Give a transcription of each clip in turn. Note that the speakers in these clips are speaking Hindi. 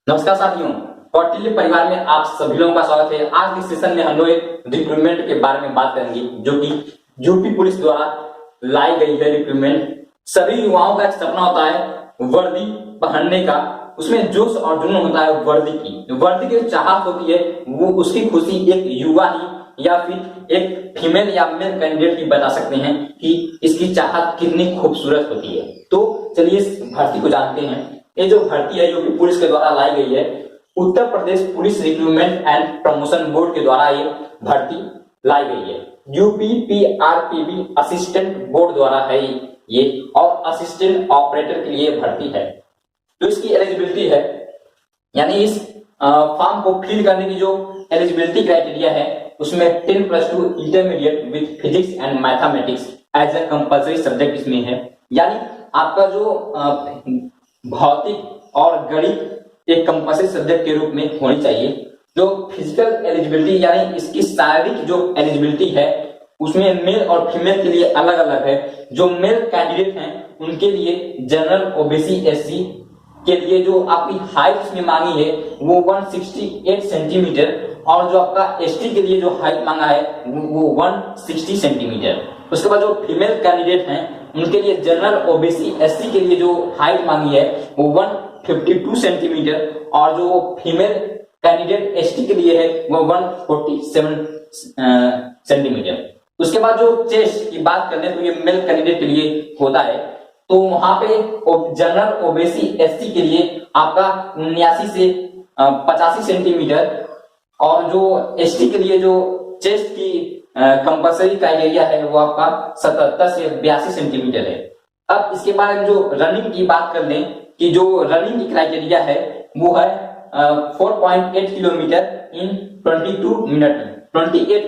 नमस्कार साथियों, कौटिल्य परिवार में आप सभी लोगों का स्वागत है। आज के सेशन में हम लोग एक रिक्रूटमेंट के बारे में बात करेंगे, जो कि यूपी पुलिस द्वारा लाई गई है रिक्रूटमेंट। सभी युवाओं का एक सपना होता है वर्दी पहनने का, उसमें जोश और जुनून होता है वर्दी की चाहत होती है, वो उसकी खुशी एक युवा ही या फिर एक फीमेल या मेल कैंडिडेट ही बता सकते हैं कि इसकी चाहत कितनी खूबसूरत होती है। तो चलिए इस भर्ती को जानते हैं। ये जो भर्ती है यूपी पुलिस के द्वारा लाई गई है, Uttar Pradesh police recruitment and promotion board के द्वारा ये भर्ती लाई गई है। यूपीपीआरपीबी असिस्टेंट बोर्ड द्वारा है ये, और असिस्टेंट ऑपरेटर के लिए भर्ती है। तो इसकी एलिजिबिलिटी है, यानी इस फॉर्म को फिल करने की जो एलिजिबिलिटी क्राइटेरिया है, उसमें 10+2 intermediate with physics and mathematics as a compulsory subject इसमें है। यानी आपका जो भौतिक और गणित एक कंपल्सरी सब्जेक्ट के रूप में होनी चाहिए। जो फिजिकल एलिजिबिलिटी यानी इसकी शारीरिक जो एलिजिबिलिटी है, उसमें मेल और फीमेल के लिए अलग अलग है। जो मेल कैंडिडेट हैं उनके लिए जनरल ओबीसी एससी के लिए जो आपकी हाइट इसमें मांगी है वो 168 सेंटीमीटर, और जो आपका एसटी के लिए जो हाइट मांगा है वो 160 सेंटीमीटर। उसके बाद जो फीमेल कैंडिडेट हैं उनके लिए जनरल ओबीसी एससी के लिए जो हाइट मांगी है वो 152 सेंटीमीटर, और जो फीमेल कैंडिडेट एसटी के लिए है वो 147 सेंटीमीटर। उसके बाद जो चेस्ट की बात करने तो ये मेल कैंडिडेट के लिए होता है, तो वहां पे जनरल ओबीसी एससी के लिए आपका 79 से 85 सेंटीमीटर, और जो एसटी के लिए जो चेस्ट की कंपल्सरी क्राइटेरिया है वो आपका 77 से 82 सेंटीमीटर है। अब इसके बाद जो रनिंग की बात कर लें कि जो रनिंग की क्राइटेरिया है वो है 4.8 किलोमीटर इन 28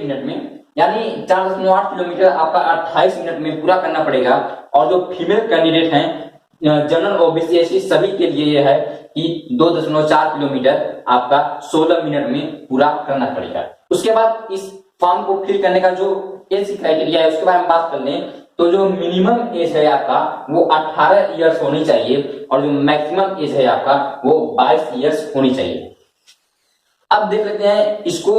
मिनट में, यानी 4.8 किलोमीटर आपका 28 मिनट में पूरा करना पड़ेगा। और जो फीमेल कैंडिडेट हैं जनरल ओबीसी एससी सभी के लिए यह है कि 2.4 किलोमीटर आपका 16 मिनट में पूरा करना पड़ेगा। उसके बाद इस फॉर्म को फिल करने का जो एज क्राइटेरिया है उसके बारे में बात कर लें तो जो मिनिमम एज है आपका वो 18 इयर्स होनी चाहिए, और जो मैक्सिमम एज है आपका वो 22 इयर्स होनी चाहिए। अब देख लेते हैं इसको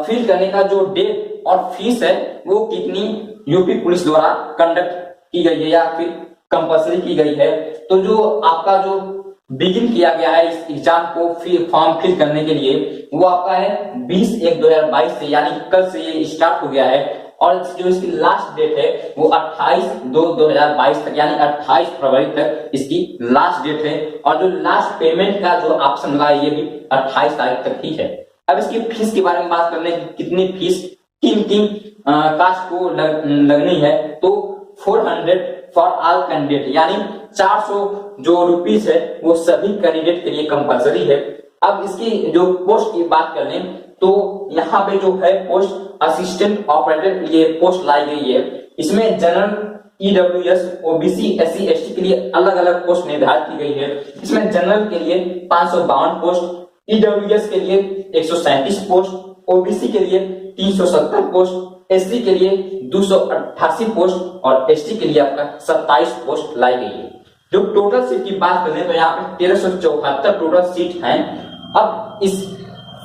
फिल करने का जो डेट और फीस है वो कितनी यूपी पुलिस द्वारा कंडक्ट की गई है या फिर कंपल्सरी की गई है। तो जो आपका जो बिगिन किया गया है इस एग्जाम को फॉर्म फिल करने के लिए वो आपका है 20/1/2022 से, यानी कल से ये स्टार्ट हो गया है, और जो इसकी लास्ट डेट है वो 28/2/2022 तक, यानी 28 फरवरी तक इसकी लास्ट डेट है। और जो लास्ट पेमेंट का जो ऑप्शन लगा है ये भी 28 तारीख तक ही है। अब इसकी फीस के बारे में बात करने की कितनी फीस किन कास्ट को लगनी है, तो 400 फॉर ऑल कैंडिडेट, यानी 400 जो रुपीस है वो सभी कैंडिडेट के लिए कंपल्सरी है। अब इसकी जो पोस्ट की बात कर लें तो यहाँ पे जो है पोस्ट असिस्टेंट ऑपरेटर के लिए पोस्ट लाई गई है। इसमें general EWS OBC SC ST के लिए अलग अलग पोस्ट निर्धारित की गई है। इसमें जनरल के लिए 552 पोस्ट, ईडब्ल्यूएस के लिए 137 पोस्ट, ओबीसी के लिए 370 पोस्ट, एससी के लिए 288 पोस्ट, और एसटी के लिए आपका 27 पोस्ट लाई गई है। जो टोटल सीट की बात करें तो यहाँ पे 1374 टोटल सीट हैं। अब इस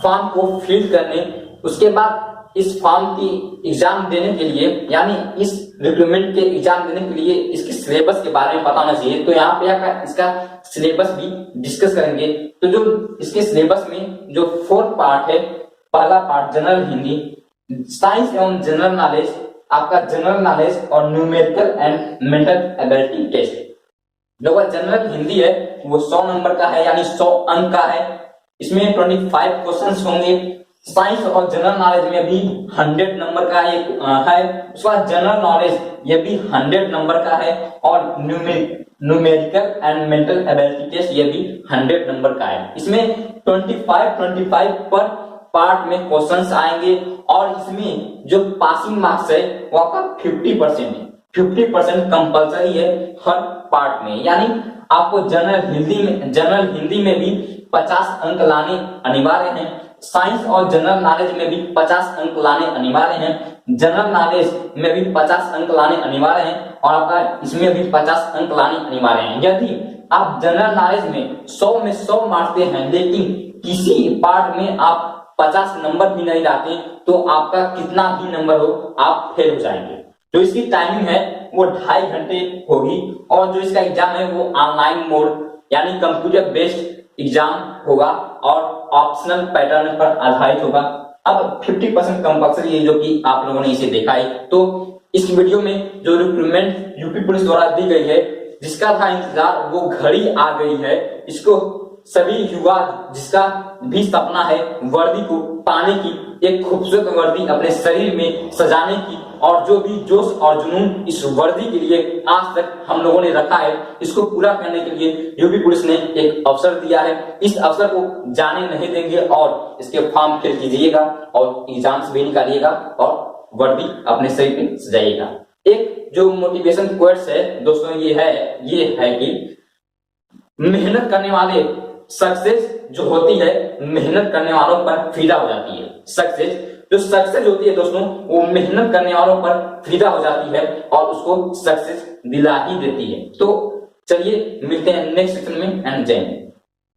फॉर्म को फिल करने उसके बाद इस फॉर्म की एग्जाम देने के लिए, यानी इस रिक्रूटमेंट के एग्जाम देने के लिए इसके सिलेबस के बारे में पता होना चाहिए। तो यहाँ पे इसका सिलेबस भी डिस्कस करेंगे। तो जो इसके सिलेबस में जो 4 पार्ट है, पहला पार्ट जनरल हिंदी, साइंस एवं जनरल नॉलेज, आपका जनरल नॉलेज और numerical and mental ability test. जो जनरल हिंदी है वो 100 नंबर का है, यानी 100 अंक का है। इसमें 25 क्वेश्चंस होंगे। साइंस और जनरल नॉलेज में भी 100 नंबर का एक है। उसके बाद जनरल नॉलेज ये भी 100 नंबर का है, और numerical and mental ability test ये भी 100 नंबर का है। इसमें 25 पर पार्ट में क्वेश्चंस आएंगे, और इसमें जो पासिंग मार्क्स है वो आपका 50% है। 50% कंपल्सरी है हर पार्ट में, यानी आपको जनरल हिंदी में भी 50 अंक लाने अनिवार्य हैं। साइंस और जनरल नॉलेज में भी 50 अंक लाने अनिवार्य हैं। जनरल नॉलेज में भी 50 अंक लाने अनिवार्य हैं, और आपका इसमें भी 50 अंक लाने अनिवार्य हैं। यदि आप जनरल नॉलेज में 100 में 100 मारते हैं लेकिन किसी पार्ट में आप 50 नंबर भी नहीं लाते तो आपका कितना भी नंबर हो आप फेल हो जाएंगे। जो इसकी टाइमिंग है वो 2.5 घंटे होगी और जो इसका एग्जाम है वो ऑनलाइन मोड यानी कंप्यूटर बेस्ड एग्जाम होगा और ऑप्शनल पैटर्न पर आधारित होगा। अब 50% कंपल्सरी है जो कि आप लोगों ने इसे देखा है। तो इस वीडियो में जो रिक्रूटमेंट यूपी पुलिस द्वारा दी गई है जिसका था इंतजार वो घड़ी आ गई है। इसको सभी युवा जिसका भी सपना है वर्दी को पाने की, एक खूबसूरत वर्दी अपने शरीर में सजाने की और जो भी जोश और जुनून इस वर्दी के लिए आज तक हम लोगों ने रखा है इसको पूरा करने के लिए यूपी पुलिस ने एक अवसर दिया है। इस अवसर को जाने नहीं देंगे और इसके फॉर्म फिल कीजिएगा और एग्जाम्स भी निकालिएगा और वर्दी अपने शरीर पे सजाइएगा। एक जो मोटिवेशन कोट्स है दोस्तों ये है कि मेहनत करने वाले सक्सेस जो होती है मेहनत करने वालों पर फिदा हो जाती है। सक्सेस होती है दोस्तों वो मेहनत करने वालों पर फिदा हो जाती है और उसको सक्सेस दिला ही देती है। तो चलिए मिलते हैं नेक्स्ट सेक्शन में एंड जय हिंद।